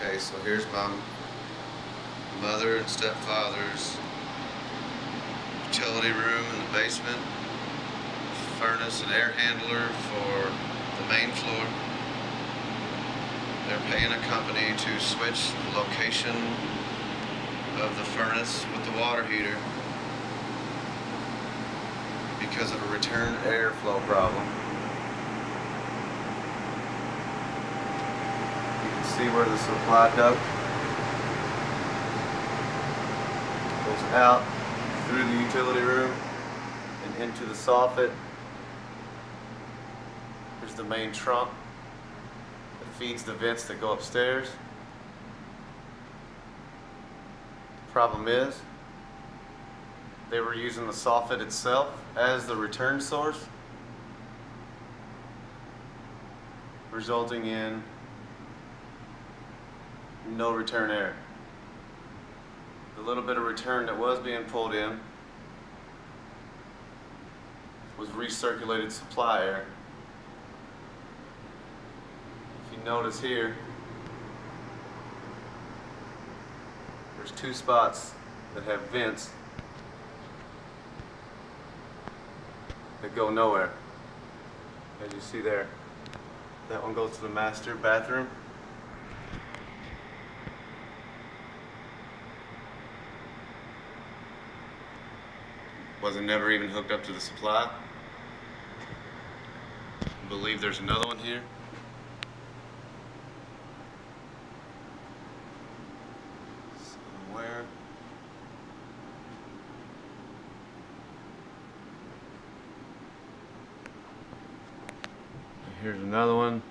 Okay, so here's my mother and stepfather's utility room in the basement, furnace and air handler for the main floor. They're paying a company to switch the location of the furnace with the water heater because of a return airflow problem. You can see where the supply duct goes out through the utility room and into the soffit. Here's the main trunk that feeds the vents that go upstairs. The problem is they were using the soffit itself as the return source, resulting in no return air. The little bit of return that was being pulled in was recirculated supply air. If you notice here, there's two spots that have vents that go nowhere. As you see there, that one goes to the master bathroom. Wasn't never even hooked up to the supply. I believe there's another one here. Somewhere. Here's another one,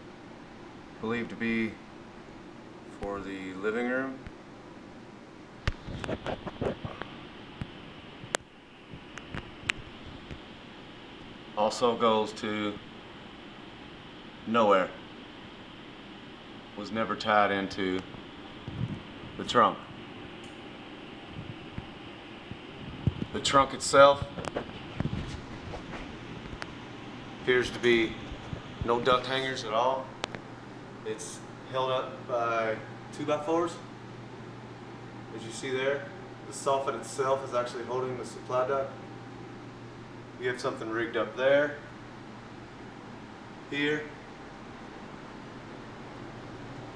believed to be for the living room. Also goes to nowhere. Was never tied into the trunk. The trunk itself appears to be no duct hangers at all. It's held up by 2x4s. As you see there, the soffit itself is actually holding the supply duct. You have something rigged up there, here,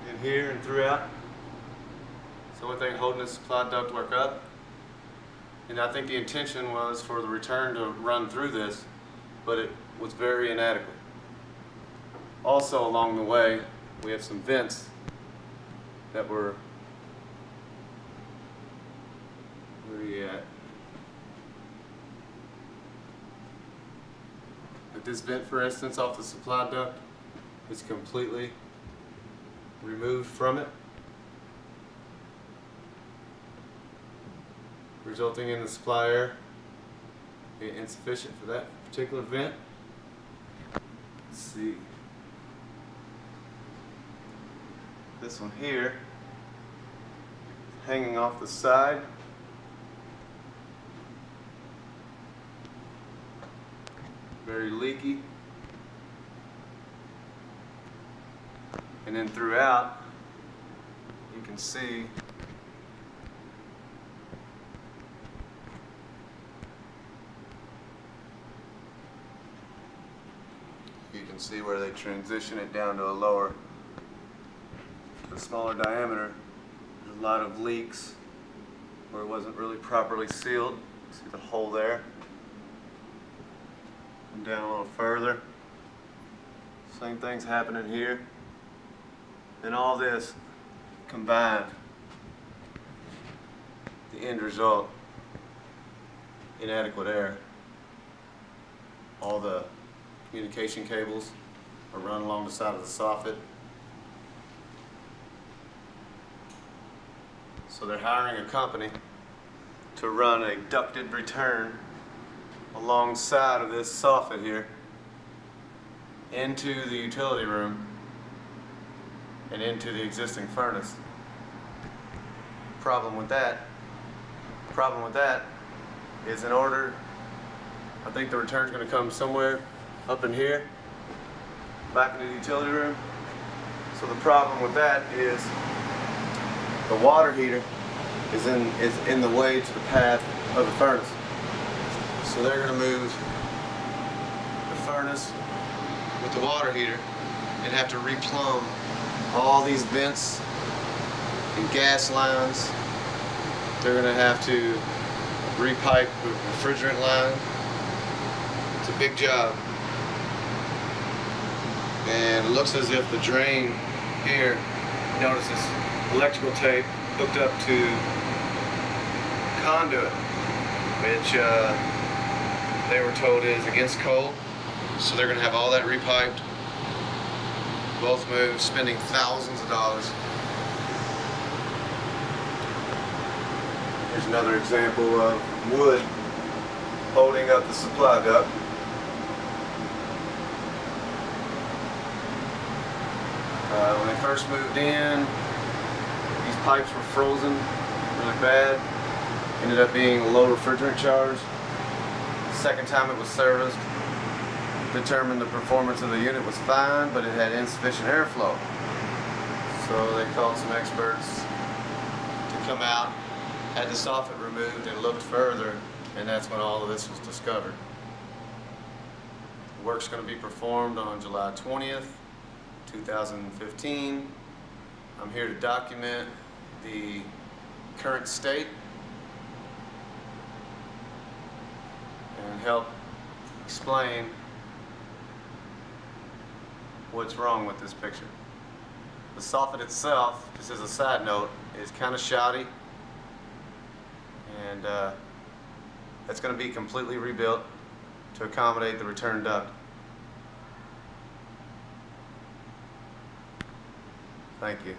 and here, and throughout. It's the only thing holding the supply ductwork up. And I think the intention was for the return to run through this, but it was very inadequate. Also along the way, we have some vents that were, where are you at? But this vent, for instance, off the supply duct is completely removed from it, resulting in the supply air being insufficient for that particular vent. Let's see. This one here, hanging off the side. Very leaky. And then throughout, you can see where they transition it down to a smaller diameter. There's a lot of leaks where it wasn't really properly sealed. See the hole there? Come down a little further. Same thing's happening here. And all this combined, the end result, inadequate air. All the communication cables are run along the side of the soffit. So they're hiring a company to run a ducted return alongside of this soffit here into the utility room and into the existing furnace. Problem with that is, in order, I think the return's going to come somewhere up in here, back into the utility room. So the problem with that is the water heater is in the way to the path of the furnace. So they're going to move the furnace with the water heater and have to replumb all these vents and gas lines. They're going to have to repipe the refrigerant line. It's a big job. And it looks as if the drain here, notice this electrical tape hooked up to conduit, which they were told is against code. So they're going to have all that repiped. Both moves, spending thousands of dollars. Here's another example of wood holding up the supply duct. When they first moved in, these pipes were frozen really bad. Ended up being a low refrigerant charge. Second time it was serviced, determined the performance of the unit was fine, but it had insufficient airflow. So they called some experts to come out, had the soffit removed, and looked further, and that's when all of this was discovered. The work's going to be performed on July 20th, 2015. I'm here to document the current state and help explain what's wrong with this picture. The soffit itself, just as a side note, is kind of shoddy, and it's going to be completely rebuilt to accommodate the return duct. Thank you.